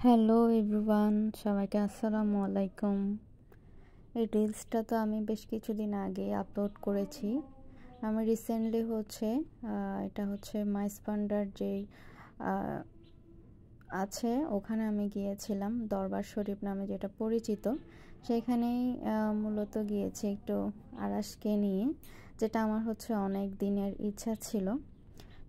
Hello everyone, সবাইকে আসসালামু আলাইকুম। এই রিলসটা তো আমি বেশ কিছুদিন আগে আপলোড করেছি। আমি রিসেন্টলি এটা হচ্ছে মাইজভান্ডার যেই আছে ওখানে আমি গিয়েছিলাম, দরবার শরীফ নামে যেটা পরিচিত। সেখানেই মূলত গিয়েছি একটু আরাসকে নিয়ে, যেটা আমার অনেক দিনের ইচ্ছা ছিল।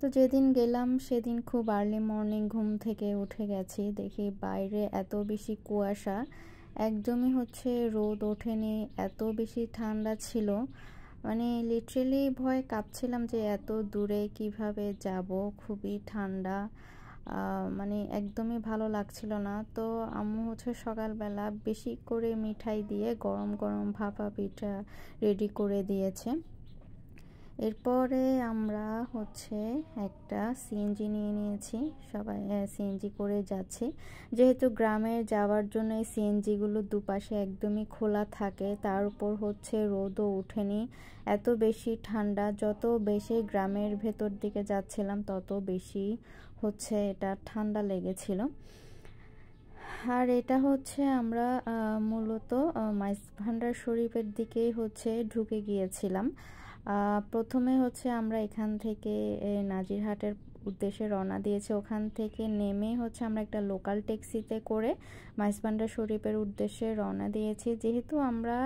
তো যেদিন গেলাম সেদিন খুব আর্লি মর্নিং ঘুম থেকে উঠে গেছি, দেখি বাইরে এত বেশি কুয়াশা, একদমই রোদ ওঠেনি, এত বেশি ঠান্ডা ছিল। মানে লিটারেলি ভয়ে কাঁপছিলাম যে এত দূরে কিভাবে যাব, খুবই ঠান্ডা। মানে একদমই ভালো লাগছিল না। তো আম্মু সকালবেলা বেশি করে মিঠাই দিয়ে গরম গরম ভাপা পিঠা রেডি করে দিয়েছে। এরপরে আমরা একটা সিএনজি নিয়ে নিয়েছি, সবাই সিএনজি করে যাচ্ছি। যেহেতু গ্রামে যাওয়ার জন্য এই সিএনজিগুলো দুপাশে একদমই খোলা থাকে, তার উপর রোদও ওঠেনি, এত বেশি ঠান্ডা। যত বেশি গ্রামের ভেতর দিকে যাচ্ছিলাম তত বেশি এটা ঠান্ডা লেগেছিল। আর এটা আমরা মূলত মাইজভান্ডার শরীফের দিকেই ঢুকে গিয়েছিলাম। প্রথমে আমরা এখান থেকে নাজিরহাটের উদ্দেশ্যে রওনা দিয়েছি। ওখান থেকে নেমে আমরা একটা লোকাল ট্যাক্সিতে করে মাইজভান্ডার শরীফের উদ্দেশ্যে রওনা দিয়েছি। যেহেতু আমরা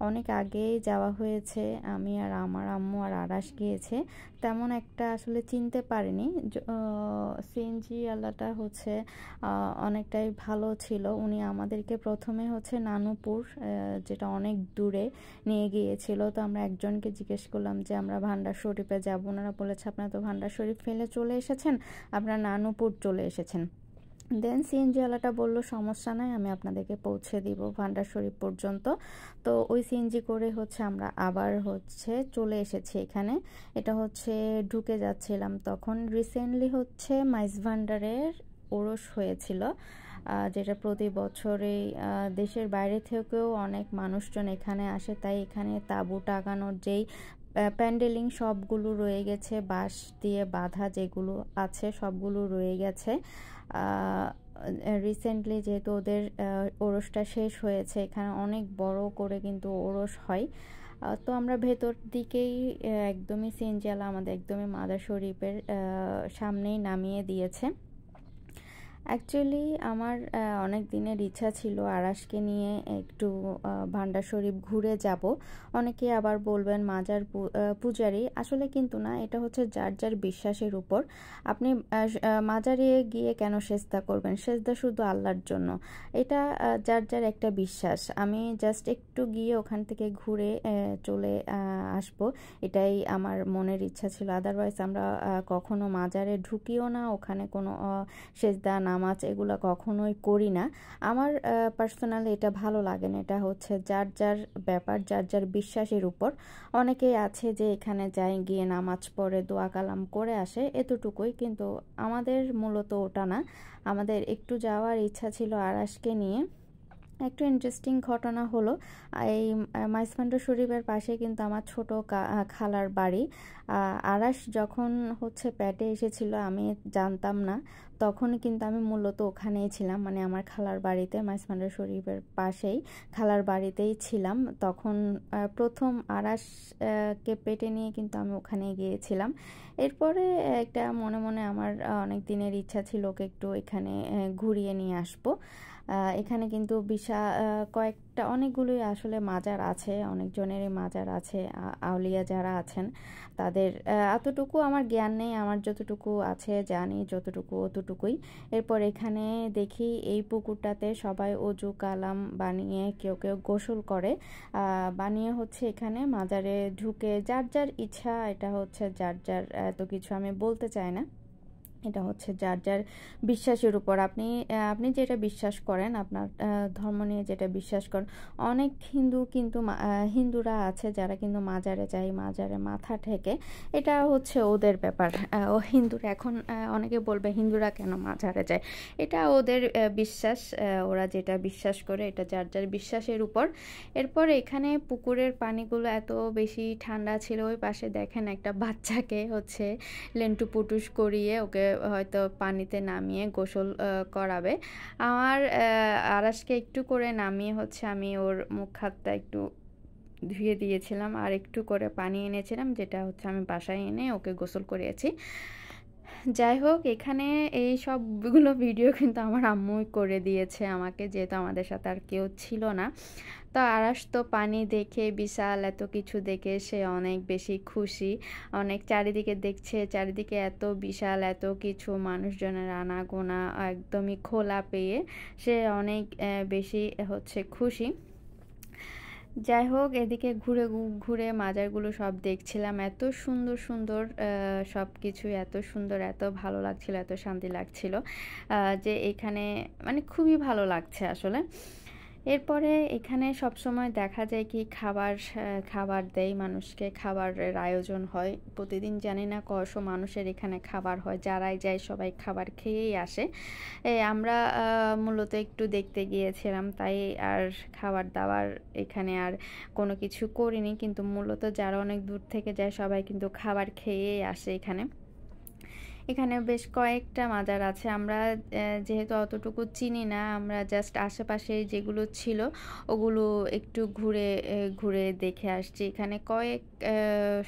অনেক আগেই যাওয়া হয়েছে, আমি আর আমার আম্মু আর আরাস গিয়েছে, তেমন একটা আসলে চিনতে পারিনি। সিএনজি আলাটা অনেকটাই ভালো ছিল। উনি আমাদেরকে প্রথমে নানুপুর, যেটা অনেক দূরে, নিয়ে গিয়েছিল। তো আমরা একজনকে জিজ্ঞেস করলাম যে আমরা ভান্ডার শরীফে যাব। ওনারা বলেছে আপনারা তো ভান্ডার শরীফ ফেলে চলে এসেছেন, আপনারা নানুপুর চলে এসেছেন। দেন সিএনজি ওয়ালাটা বললো সমস্যা নাই, আমি আপনাদেরকে পৌঁছে দিব ভান্ডার শরীফ পর্যন্ত। তো ওই সিএনজি করে আমরা আবার চলে এসেছি এখানে। এটা ঢুকে যাচ্ছিলাম তখন। রিসেন্টলি মাইজভান্ডারের ওরস হয়েছিল, যেটা প্রতি বছরেই দেশের বাইরে থেকেও অনেক মানুষজন এখানে আসে। তাই এখানে তাঁবু টাঙানোর যেই প্যান্ডেলিং সবগুলো রয়ে গেছে, বাঁশ দিয়ে বাঁধা যেগুলো আছে সবগুলো রয়ে গেছে। রিসেন্টলি যেহেতু ওদের ওরসটা শেষ হয়েছে, এখানে অনেক বড় করে কিন্তু ওরস হয়। তো আমরা ভেতর দিকেই একদমই সিএনজিওয়ালা আমাদের একদমই মাদার শরীফের সামনেই নামিয়ে দিয়েছে। অ্যাকচুয়ালি আমার অনেক দিনের ইচ্ছা ছিল আরাসকে নিয়ে একটু ভান্ডার শরীফ ঘুরে যাব। অনেকে আবার বলবেন মাজার পূজারি, আসলে কিন্তু না, এটা যার যার বিশ্বাসের উপর। আপনি মাজারে গিয়ে কেন সেজদা করবেন? সেজদা শুধু আল্লাহর জন্য, এটা যার যার একটা বিশ্বাস। আমি জাস্ট একটু গিয়ে ওখান থেকে ঘুরে চলে আসব, এটাই আমার মনের ইচ্ছা ছিল। আদারওয়াইজ আমরা কখনো মাজারে ঢুকিও না, ওখানে কোনো সেজদা নামাজ এগুলো কখনোই করি না। আমার পার্সোনালি এটা ভালো লাগে না। এটা যার যার ব্যাপার, যার যার বিশ্বাসের উপর। অনেকেই আছে যে এখানে যায়, গিয়ে নামাজ পড়ে দোয়া কালাম করে আসে, এতটুকুই। কিন্তু আমাদের মূলত ওটা না, আমাদের একটু যাওয়ার ইচ্ছা ছিল আরাসকে নিয়ে। একটু ইন্টারেস্টিং ঘটনা হলো, এই মাইজভান্ডার শরীফের পাশে কিন্তু আমার ছোট খালার বাড়ি। আরাস যখন পেটে এসেছিল আমি জানতাম না, তখন কিন্তু আমি মূলত ওখানেই ছিলাম, মানে আমার খালার বাড়িতে, মাইজভান্ডার শরীফের পাশেই খালার বাড়িতেই ছিলাম। তখন প্রথম আরাসকে পেটে নিয়ে কিন্তু আমি ওখানে গিয়েছিলাম। এরপরে একটা মনে মনে আমার অনেক দিনের ইচ্ছা ছিল ওকে একটু এখানে ঘুরিয়ে নিয়ে আসবো। এখানে কিন্তু কয়েকটা অনেকগুলোই আসলে মাজার আছে, অনেকজনেরই মাজার আছে, আউলিয়া যারা আছেন তাদের। এতটুকু আমার জ্ঞান নেই, আমার যতটুকু আছে জানি যতটুকু অতটুকুই। এরপর এখানে দেখি এই পুকুরটাতে সবাই অজু কালাম বানিয়ে কেউ কেউ গোসল করে, বানিয়ে এখানে মাজারে ঢুকে যার যার ইচ্ছা। এটা যার যার, এত কিছু আমি বলতে চাই না। এটা যার যার বিশ্বাসের উপর। আপনি যেটা বিশ্বাস করেন, আপনার ধর্ম নিয়ে যেটা বিশ্বাস করেন। অনেক হিন্দুরা আছে যারা কিন্তু মাজারে যায়, মাজারে মাথা ঠেকে, এটা ওদের ব্যাপার। ও হিন্দুরা এখন অনেকে বলবে হিন্দুরা কেন মাজারে যায়, এটা ওদের বিশ্বাস, ওরা যেটা বিশ্বাস করে, এটা যার যার বিশ্বাসের উপর। এরপর এখানে পুকুরের পানিগুলো এত বেশি ঠান্ডা ছিল, ওই পাশে দেখেন একটা বাচ্চাকে লেন্টু পুটুস করিয়ে ওকে হয়তো পানিতে নামিয়ে গোসল করাবে। আমার আরাশকে একটু করে নামিয়ে হচ্ছে আমি ওর মুখ হাতটা একটু ধুয়ে দিয়েছিলাম আর একটু করে পানি এনেছিলাম, যেটা হচ্ছে আমি বাসায় এনে ওকে গোসল করিয়েছি। যাই হোক, এখানে এই সবগুলো ভিডিও কিন্তু আমার আম্মুই করে দিয়েছে আমাকে, যেহেতু আমাদের সাথে আর কেউ ছিল না। তো আরাশ তো পানি দেখে, বিশাল এত কিছু দেখে সে অনেক বেশি খুশি। অনেক চারিদিকে দেখছে, চারিদিকে এত বিশাল এত কিছু মানুষজনের আনাগোনা একদমই খোলা পেয়ে সে অনেক বেশি হচ্ছে খুশি। যাই হোক, এদিকে ঘুরে ঘুরে মাজারগুলো সব দেখছিলাম। এত সুন্দর সুন্দর সব কিছু, এত সুন্দর, এত ভালো লাগছিল, এত শান্তি লাগছিল যে এখানে মানে খুবই ভালো লাগছে আসলে। এরপরে এখানে সবসময় দেখা যায় কি খাবার দেয় মানুষকে, খাবারের আয়োজন হয় প্রতিদিন। জানি না কয়শো মানুষের এখানে খাবার হয়, যারাই যায় সবাই খাবার খেয়েই আসে। আমরা মূলত একটু দেখতে গিয়েছিলাম, তাই আর খাবার দাবার এখানে আর কোনো কিছু করিনি, কিন্তু মূলত যারা অনেক দূর থেকে যায় সবাই কিন্তু খাবার খেয়েই আসে এখানে। এখানে বেশ কয়েকটা মাজার আছে। আমরা যেহেতু অতটুকু চিনি না, আমরা জাস্ট আশেপাশে যেগুলো ছিল ওগুলো একটু ঘুরে ঘুরে দেখে আসছি। এখানে কয়েক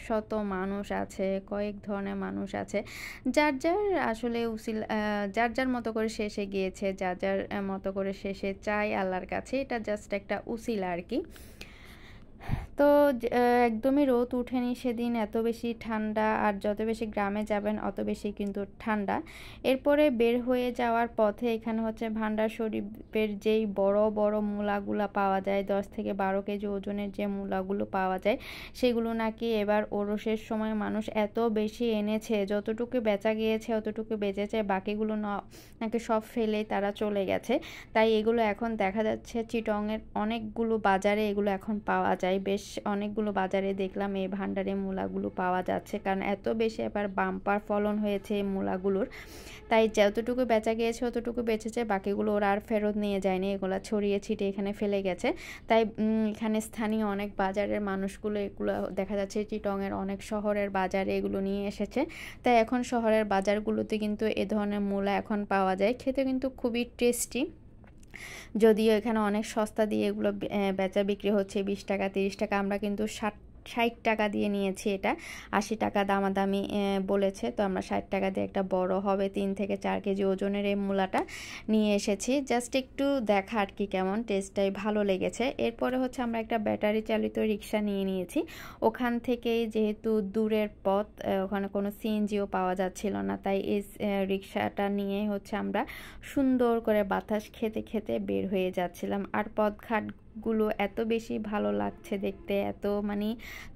শত মানুষ আছে, কয়েক ধরনের মানুষ আছে, যার যার আসলে যার যার মতো করে শেষে গিয়েছে, যার যার মতো করে শেষে চাই আল্লাহর কাছে। এটা জাস্ট একটা উসিলা আর কি। তো একদমই রোদ উঠেনি সেদিন, এত বেশি ঠান্ডা, আর যত বেশি গ্রামে যাবেন অত বেশি কিন্তু ঠান্ডা। এরপরে বের হয়ে যাওয়ার পথে এখানে হচ্ছে ভান্ডার শরীফের যেই বড় বড় মূলাগুলো পাওয়া যায়, 10 থেকে 12 কেজি ওজনের যে মূলাগুলো পাওয়া যায়, সেগুলো নাকি এবার ওরসের সময় মানুষ এত বেশি এনেছে, যতটুকু বেচা গিয়েছে অতটুকু বেচেছে, বাকিগুলো নাকি সব ফেলেই তারা চলে গেছে। তাই এগুলো এখন দেখা যাচ্ছে চিটংয়ের অনেকগুলো বাজারে এগুলো এখন পাওয়া যায়। বেশ অনেকগুলো বাজারে দেখলাম এই ভান্ডারে মূলাগুলো পাওয়া যাচ্ছে, কারণ এত বেশি এবার বাম্পার ফলন হয়েছে এই মূলাগুলোর। তাই যতটুকু বেচা গিয়েছে অতটুকু বেচেছে, বাকিগুলো ওরা আর ফেরত নিয়ে যায়নি, এগুলো ছড়িয়ে ছিটে এখানে ফেলে গেছে। তাই এখানে স্থানীয় অনেক বাজারের মানুষগুলো এগুলো দেখা যাচ্ছে চিটংয়ের অনেক শহরের বাজারে এগুলো নিয়ে এসেছে। তাই এখন শহরের বাজারগুলোতে কিন্তু এ ধরনের মূলা এখন পাওয়া যায়, খেতে কিন্তু খুবই টেস্টি। যদিও এখানে অনেক সস্তা দিয়ে এগুলো বেচা বিক্রি হচ্ছে, 20 টাকা 30 টাকা। আমরা কিন্তু 60 টাকা দিয়ে নিয়েছি, এটা 80 টাকা দামাদামি বলেছে। তো আমরা 60 টাকা দিয়ে একটা বড় হবে 3 থেকে 4 কেজি ওজনের এই মূলাটা নিয়ে এসেছি, জাস্ট একটু দেখা আর কি কেমন, টেস্টটাই ভালো লেগেছে। এরপরে হচ্ছে আমরা একটা ব্যাটারি চালিত রিক্সা নিয়ে নিয়েছি। ওখান থেকেই যেহেতু দূরের পথ, ওখানে কোনো সিএনজিও পাওয়া যাচ্ছিল না, তাই এই রিক্সাটা নিয়ে হচ্ছে আমরা সুন্দর করে বাতাস খেতে খেতে বের হয়ে যাচ্ছিলাম। আর পথঘাটগুলো এত বেশি ভালো লাগছে দেখতে, এত মানে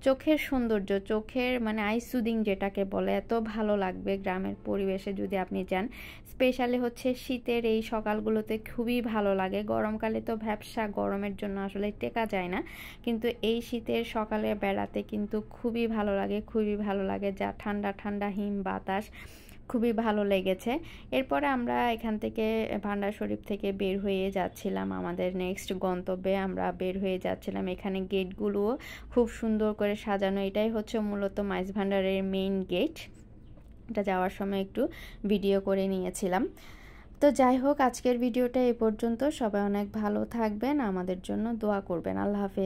চোখের সৌন্দর্য, চোখের মানে আই সুদিং যেটাকে বলে, এত ভালো লাগবে গ্রামের পরিবেশে যদি আপনি যান। স্পেশালি হচ্ছে শীতের এই সকালগুলোতে খুবই ভালো লাগে। গরমকালে তো ভ্যাপসা, গরমের জন্য আসলে টেকা যায় না, কিন্তু এই শীতের সকালে বেড়াতে কিন্তু খুবই ভালো লাগে, খুবই ভালো লাগে। যা ঠান্ডা ঠান্ডা হিম বাতাস, খুবই ভালো লেগেছে। এরপরে আমরা এখান থেকে ভান্ডার শরীফ থেকে বের হয়ে যাচ্ছিলাম আমাদের নেক্সট গন্তব্যে। আমরা বের হয়ে যাচ্ছিলাম, এখানে গেটগুলোও খুব সুন্দর করে সাজানো। এটাই হচ্ছে মূলত মাইজ ভান্ডারের মেইন গেট। এটা যাওয়ার সময় একটু ভিডিও করে নিয়েছিলাম। তো যাই হোক, আজকের ভিডিওটা এ পর্যন্ত। সবাই অনেক ভালো থাকবেন, আমাদের জন্য দোয়া করবেন। আল্লাহ হাফেজ।